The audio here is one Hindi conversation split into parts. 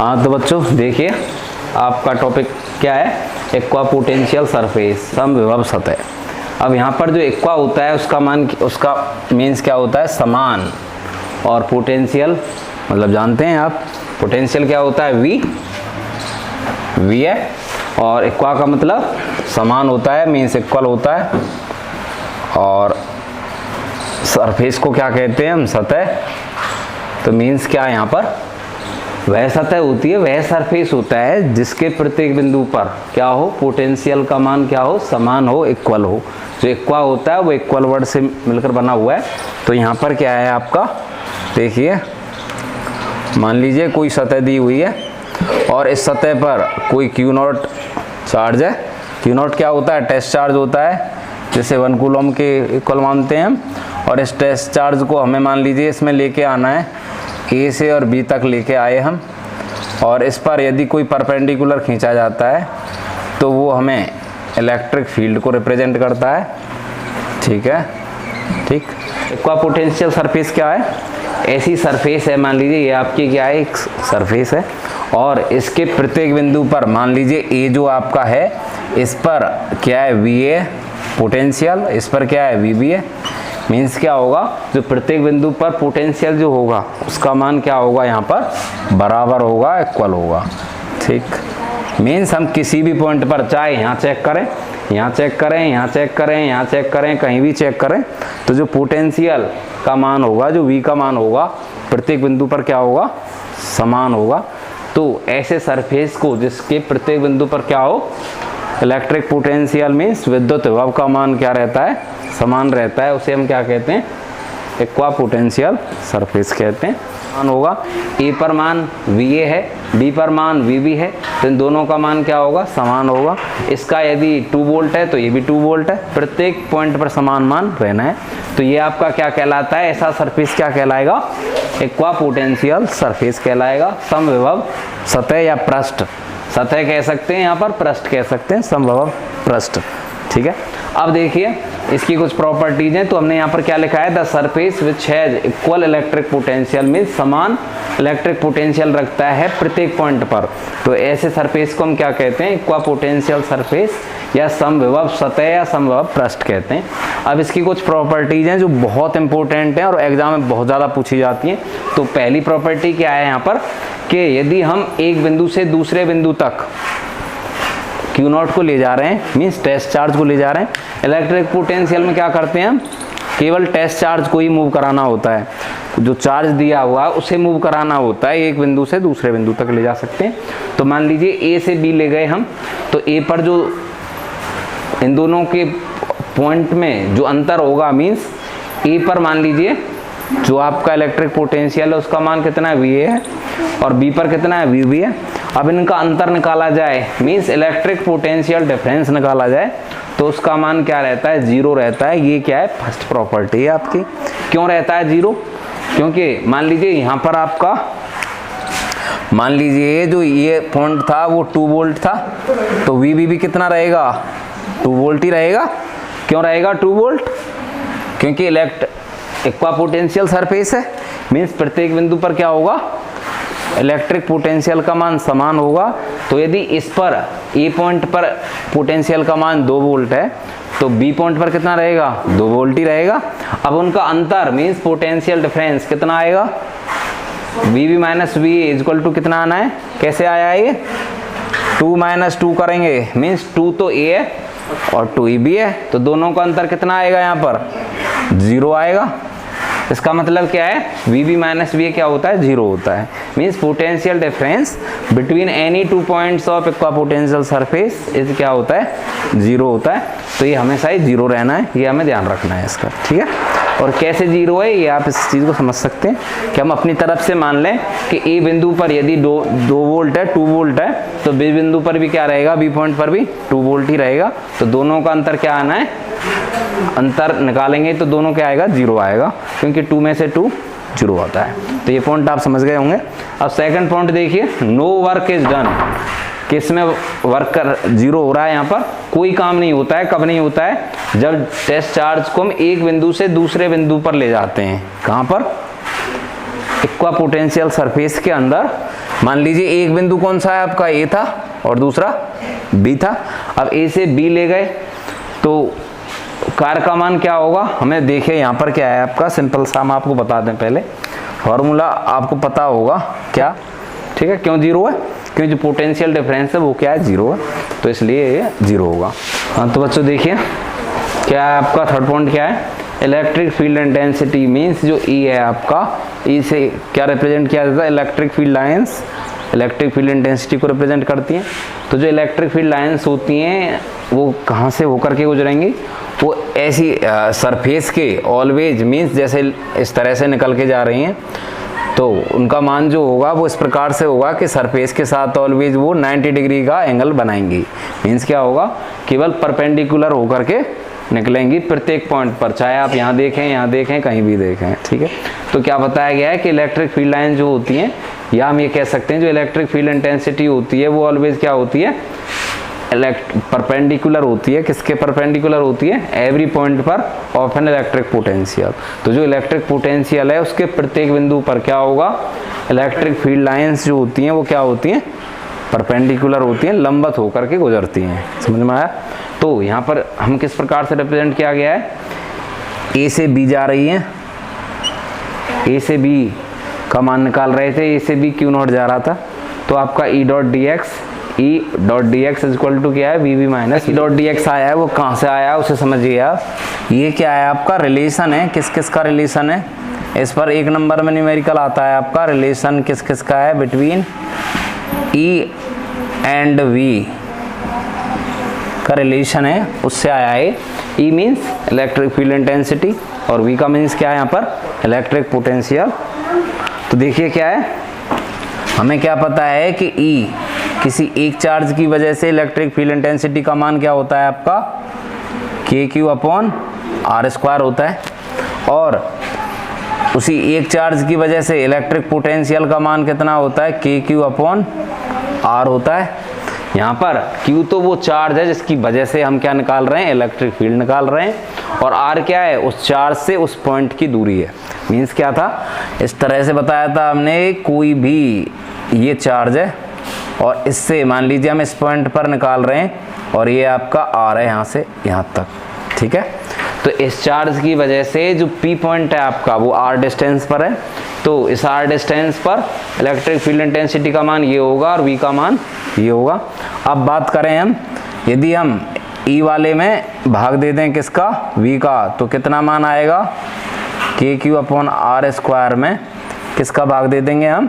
हाँ तो बच्चों देखिए, आपका टॉपिक क्या है, एक्वा पोटेंशियल सरफेस, समविभव सतह। अब यहाँ पर जो एक्वा होता है उसका मीन्स क्या होता है, समान। और पोटेंशियल मतलब जानते हैं आप, पोटेंशियल क्या होता है, वी है। और एक्वा का मतलब समान होता है, मीन्स इक्वल होता है। और सरफेस को क्या कहते हैं हम, सतह। तो मीन्स क्या है यहाँ पर, वह सतह होती है, वह सरफेस होता है जिसके प्रत्येक बिंदु पर क्या हो, पोटेंशियल का मान क्या हो, समान हो, इक्वल हो। जो एक्वा होता है वो इक्वल वर्ड से मिलकर बना हुआ है। तो यहाँ पर क्या है आपका, देखिए मान लीजिए कोई सतह दी हुई है और इस सतह पर कोई क्यू नॉट चार्ज है। क्यू नॉट क्या होता है, टेस्ट चार्ज होता है, जिसे 1 कूलम के इक्वल मानते हैं हम। और इस टेस्ट चार्ज को हमें मान लीजिए इसमें लेके आना है, ए से और बी तक लेके आए हम। और इस पर यदि कोई परपेंडिकुलर खींचा जाता है तो वो हमें इलेक्ट्रिक फील्ड को रिप्रेजेंट करता है। ठीक है, ठीक। एक्वा पोटेंशियल सरफेस क्या है, ऐसी सरफेस है, मान लीजिए ये आपकी क्या है, एक सरफेस है और इसके प्रत्येक बिंदु पर मान लीजिए ए जो आपका है, इस पर क्या है, वी ए पोटेंशियल, इस पर क्या है, वी बी है। मीन्स क्या होगा, जो प्रत्येक बिंदु पर पोटेंशियल जो होगा उसका मान क्या होगा, यहाँ पर बराबर होगा, इक्वल होगा। ठीक, मीन्स हम किसी भी पॉइंट पर, चाहे यहाँ चेक करें, यहाँ चेक करें, यहाँ चेक करें, यहाँ चेक करें, कहीं भी चेक करें, तो जो पोटेंशियल का मान होगा, जो वी का मान होगा, प्रत्येक बिंदु पर क्या होगा, समान होगा। तो ऐसे सरफेस को जिसके प्रत्येक बिंदु पर क्या हो, इलेक्ट्रिक पोटेंशियल मीन्स विद्युत विभव का मान क्या रहता है, समान रहता है, उसे हम क्या कहते हैं, एक्वा पोटेंशियल सरफेस कहते हैं। मान होगा, ए पर मान वी ए है, बी पर मान वी बी है, तो इन दोनों का मान क्या होगा, समान होगा। इसका यदि 2 वोल्ट है तो ये भी 2 वोल्ट है, प्रत्येक पॉइंट पर समान मान रहना है। तो ये आपका क्या कहलाता है, ऐसा सरफेस क्या कहलाएगा, एक्वा पोटेंशियल सरफेस कहलाएगा। समविभव सतह या पृष्ठ, सतह कह सकते हैं यहाँ पर, पृष्ठ कह सकते हैं, समविभव पृष्ठ। ठीक है, अब देखिए इसकी कुछ प्रॉपर्टीज हैं। तो हमने यहाँ पर क्या लिखा है, the surface which has equal electric potential means समान इलेक्ट्रिक पोटेंशियल रखता है प्रत्येक पॉइंट पर। तो ऐसे सरफेस को हम क्या कहते हैं, इक्वा पोटेंशियल सरफेस या समविभव सतह या समविभव पृष्ठ कहते हैं। अब इसकी कुछ प्रॉपर्टीज हैं जो बहुत इंपॉर्टेंट हैं और एग्जाम में बहुत ज़्यादा पूछी जाती हैं। तो पहली प्रॉपर्टी क्या है यहाँ पर, कि यदि हम एक बिंदु से दूसरे बिंदु तक क्यू नॉट को ले जा रहे हैं, मीन्स टेस्ट चार्ज को ले जा रहे हैं, इलेक्ट्रिक पोटेंशियल में क्या करते हैं हम, केवल टेस्ट चार्ज को ही मूव कराना होता है। जो चार्ज दिया हुआ है उसे मूव कराना होता है, एक बिंदु से दूसरे बिंदु तक ले जा सकते हैं। तो मान लीजिए ए से बी ले गए हम, तो ए पर जो इन दोनों के पॉइंट में जो अंतर होगा, मीन्स ए पर मान लीजिए जो आपका इलेक्ट्रिक पोटेंशियल है उसका मान कितना है, वी ए है, और बी पर कितना है, वी बी है। अब इनका अंतर निकाला जाए, मीन्स इलेक्ट्रिक पोटेंशियल डिफरेंस निकाला जाए, तो उसका मान क्या रहता है, 0 रहता है। ये क्या है, फर्स्ट प्रॉपर्टी है आपकी। क्यों रहता है 0, क्योंकि मान लीजिए यहाँ पर आपका, मान लीजिए जो ये पॉइंट था वो 2 वोल्ट था, तो वी बी भी कितना रहेगा, 2 वोल्ट ही रहेगा। क्यों रहेगा 2 वोल्ट, क्योंकि एक्वा पोटेंशियल सरफेस है, मीन्स प्रत्येक बिंदु पर क्या होगा, इलेक्ट्रिक पोटेंशियल का मान समान होगा। तो यदि इस पर ए पॉइंट पर पोटेंशियल का मान 2 वोल्ट है, तो बी पॉइंट पर कितना रहेगा, 2 वोल्ट ही रहेगा। अब उनका अंतर मीन्स पोटेंशियल डिफरेंस कितना आएगा, V B minus V equal to कितना आना है, कैसे आया है ये, 2 माइनस 2 करेंगे, मीन्स 2 तो ए है और 2 बी है, तो दोनों का अंतर कितना आएगा, यहाँ पर 0 आएगा। इसका मतलब क्या है, वी बी माइनस वी क्या होता है, 0 होता है। Means potential difference between any 2 points of aqua potential surface is क्या होता है, 0 होता है। तो ये हमेशा ही 0 रहना है, ये हमें ध्यान रखना है इसका। ठीक है, और कैसे 0 है ये आप इस चीज़ को समझ सकते हैं कि हम अपनी तरफ से मान लें कि ए बिंदु पर यदि 2 वोल्ट है, 2 वोल्ट है, तो बी बिंदु पर भी क्या रहेगा, बी पॉइंट पर भी 2 वोल्ट ही रहेगा। तो दोनों का अंतर क्या आना है, अंतर निकालेंगे तो दोनों क्या आएगा, 0 आएगा, क्योंकि 2 में से 2 0 आता है। तो ये पॉइंट आप समझ गए होंगे। अब सेकंड पॉइंट देखिए, नो वर्क इज डन, किसमें वर्क कर 0 हो रहा है, यहाँ पर कोई काम नहीं होता है। कब नहीं होता है, जब टेस्ट चार्ज को हम एक बिंदु से दूसरे बिंदु पर ले जाते हैं। कहाँ पर, एक्वा पोटेंशियल सरफेस के अंदर मान लीजिए एक बिंदु कौन सा है आपका, ए था और दूसरा बी था। अब ए से बी ले गए तो कार्य का मान क्या होगा, हमें देखिए यहाँ पर क्या है आपका, सिंपल सा हम आपको बता दें, पहले फॉर्मूला आपको पता होगा क्या, ठीक है। क्यों जीरो है, क्योंकि जो पोटेंशियल डिफरेंस है वो क्या है, जीरो है, तो इसलिए ये जीरो होगा। हाँ तो बच्चों देखिए क्या है आपका थर्ड पॉइंट क्या है, इलेक्ट्रिक फील्ड इंटेंसिटी मीन्स जो ई है आपका, ई से क्या रिप्रेजेंट किया जाता है, electric field lines electric field intensity को रिप्रेजेंट करती हैं। तो जो इलेक्ट्रिक फील्ड लाइंस होती हैं वो कहाँ से होकर के गुजरेंगी, वो ऐसी सरफेस के ऑलवेज मीन्स जैसे इस तरह से निकल के जा रही हैं, तो उनका मान जो होगा वो इस प्रकार से होगा कि सरफेस के साथ ऑलवेज वो 90 डिग्री का एंगल बनाएंगी। मीन्स क्या होगा, केवल परपेंडिकुलर होकर के निकलेंगी प्रत्येक पॉइंट पर, चाहे आप यहाँ देखें कहीं भी देखें, ठीक है। तो क्या बताया गया है कि इलेक्ट्रिक फील्ड लाइन जो होती हैं, या हम ये कह सकते हैं जो इलेक्ट्रिक फील्ड इंटेंसिटी होती है वो ऑलवेज क्या होती है, परपेंडिकुलर होती है। किसके परपेंडिकुलर होती है, एवरी पॉइंट पर ऑफ एन इलेक्ट्रिक पोटेंशियल। तो जो इलेक्ट्रिक पोटेंशियल है उसके प्रत्येक बिंदु पर क्या होगा, इलेक्ट्रिक फील्ड लाइंस जो होती हैं वो क्या होती हैं, परपेंडिकुलर होती हैं, लंबवत होकर के गुजरती हैं। समझ में आया। तो यहाँ पर हम किस प्रकार से रिप्रेजेंट किया गया है, ए से बी जा रही है, ए से बी का मान निकाल रहे थे, ए से बी क्यू नॉट जा रहा था, तो आपका E dot D X is equal to क्या है, V B minus E dot D X आया है। वो कहाँ से आया है उसे समझिए आप। ये क्या है आपका रिलेशन है, किस किस का रिलेशन है, इस पर एक नंबर में न्यूमेरिकल आता है आपका रिलेशन किस किस का है, बिटवीन ई एंड वी का रिलेशन है, उससे आया है। E means electric field intensity और वी का मीन्स क्या है यहाँ पर, इलेक्ट्रिक पोटेंशियल। तो देखिए क्या है, हमें क्या पता है कि ई किसी एक चार्ज की वजह से इलेक्ट्रिक फील्ड इंटेंसिटी का मान क्या होता है आपका, के क्यू अपॉन आर स्क्वायर होता है, और उसी एक चार्ज की वजह से इलेक्ट्रिक पोटेंशियल का मान कितना होता है, के क्यू अपॉन आर होता है। यहाँ पर Q तो वो चार्ज है जिसकी वजह से हम क्या निकाल रहे हैं, इलेक्ट्रिक फील्ड निकाल रहे हैं, और R क्या है, उस चार्ज से उस पॉइंट की दूरी है। मीन्स क्या था, इस तरह से बताया था हमने, कोई भी ये चार्ज है और इससे मान लीजिए हम इस पॉइंट पर निकाल रहे हैं और ये आपका R है यहाँ से यहाँ तक, ठीक है। तो इस चार्ज की वजह से जो P पॉइंट है आपका वो R डिस्टेंस पर है, तो इस R डिस्टेंस पर इलेक्ट्रिक फील्ड इंटेंसिटी का मान ये होगा और V का मान ये होगा। अब बात करें हम, यदि हम E वाले में भाग दे दें किसका, V का, तो कितना मान आएगा, के क्यू अपॉन आर स्क्वायर में किसका भाग दे देंगे हम,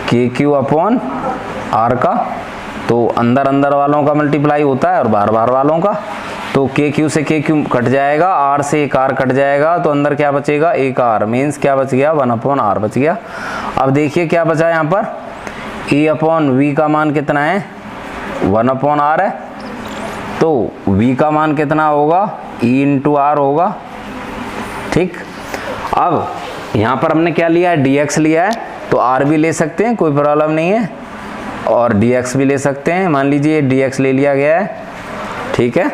के क्यू अपॉन आर का, तो अंदर अंदर वालों का मल्टीप्लाई होता है और बाहर बाहर वालों का, तो के क्यू से के क्यू कट जाएगा, आर से एक आर कट जाएगा, तो अंदर क्या बचेगा, एक आर, मीन्स क्या बच गया, 1 अपॉन आर बच गया। अब देखिए क्या बचा यहाँ पर, E अपॉन वी का मान कितना है, 1 अपॉन आर है, तो V का मान कितना होगा, E इंटू आर होगा, ठीक। अब यहाँ पर हमने क्या लिया है, dx लिया है, तो r भी ले सकते हैं, कोई प्रॉब्लम नहीं है, और dx भी ले सकते हैं। मान लीजिए dx ले लिया गया है, ठीक है।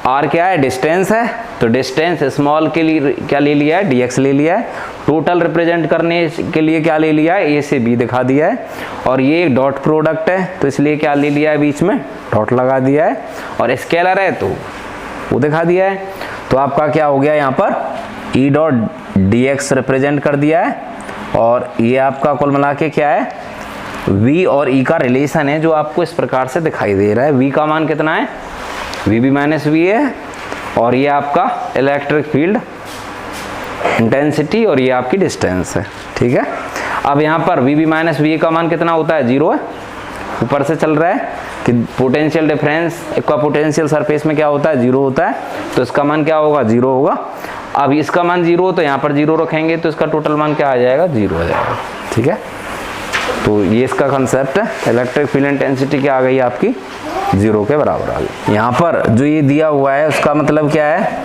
r क्या है, डिस्टेंस है, तो डिस्टेंस स्मॉल के लिए क्या ले लिया है, dx ले लिया है। टोटल रिप्रेजेंट करने के लिए क्या ले लिया है, a से b दिखा दिया है, और ये एक डॉट प्रोडक्ट है तो इसलिए क्या ले लिया है, बीच में डॉट लगा दिया है, और स्केलर है तो वो दिखा दिया है। तो आपका क्या हो गया, यहाँ पर e dot D x represent कर दिया है, और ये आपका कुल मिला के क्या है, v और e का रिलेशन है जो आपको इस प्रकार से दिखाई दे रहा है। v का मान कितना है, वी बी माइनस वी है, और ये आपका इलेक्ट्रिक फील्ड इंटेंसिटी और ये आपकी डिस्टेंस है, ठीक है। अब यहाँ पर वी बी माइनस वी का मान कितना होता है, 0 है, ऊपर से चल रहा है कि पोटेंशियल डिफरेंस इक्वा पोटेंशियल सरफेस में क्या होता है, 0 होता है, तो इसका मान क्या होगा, 0 होगा। अब इसका मान 0 हो तो यहाँ पर 0 रखेंगे तो इसका टोटल मान क्या आ जाएगा, 0 आ जाएगा, ठीक है। तो ये इसका कंसेप्ट है, इलेक्ट्रिक फील्ड इंटेंसिटी क्या आ गई आपकी, 0 के बराबर आ गई। यहाँ पर जो ये दिया हुआ है उसका मतलब क्या है,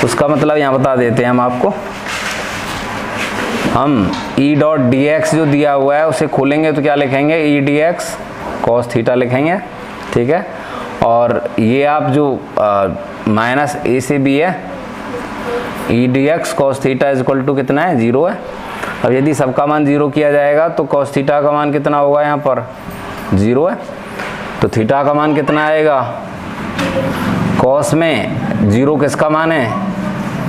उसका मतलब यहाँ बता देते हैं हम आपको। हम E डॉट डी एक्स जो दिया हुआ है उसे खोलेंगे तो क्या लिखेंगे, ई डी एक्स कॉस थीटा लिखेंगे, ठीक है। और ये आप जो माइनस ए से बी है, E D X cos theta is equal to कितना है, 0 है। अब यदि सबका मान 0 किया जाएगा तो cos थीटा का मान कितना होगा, यहाँ पर 0 है, तो थीटा का मान कितना आएगा, cos में 0 किसका मान है,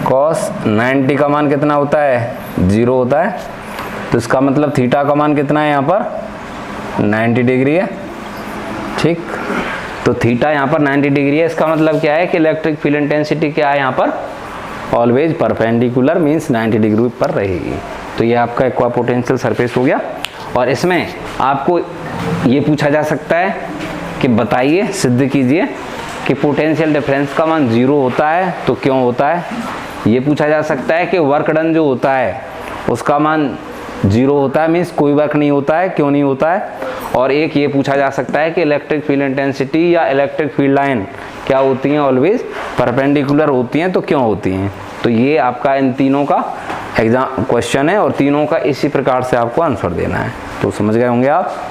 cos 90 का मान कितना होता है, 0 होता है, तो इसका मतलब थीटा का मान कितना है यहाँ पर 90 डिग्री है। ठीक, तो थीटा यहाँ पर 90 डिग्री है, इसका मतलब क्या है कि इलेक्ट्रिक फील्ड इंटेंसिटी क्या है यहाँ पर, ऑलवेज परपेंडिकुलर, मीन्स 90 डिग्री पर रहेगी। तो ये आपका एक्वा पोटेंशियल सरफेस हो गया। और इसमें आपको ये पूछा जा सकता है कि बताइए, सिद्ध कीजिए कि पोटेंशियल डिफरेंस का मान 0 होता है तो क्यों होता है। ये पूछा जा सकता है कि वर्क डन जो होता है उसका मान 0 होता है, मीन्स कोई वर्क नहीं होता है, क्यों नहीं होता है। और एक ये पूछा जा सकता है कि इलेक्ट्रिक फील्ड इंटेंसिटी या इलेक्ट्रिक फील्ड लाइन क्या होती हैं, ऑलवेज परपेंडिकुलर होती हैं, तो क्यों होती हैं। तो ये आपका इन तीनों का एग्जाम क्वेश्चन है और तीनों का इसी प्रकार से आपको आंसर देना है। तो समझ गए होंगे आप।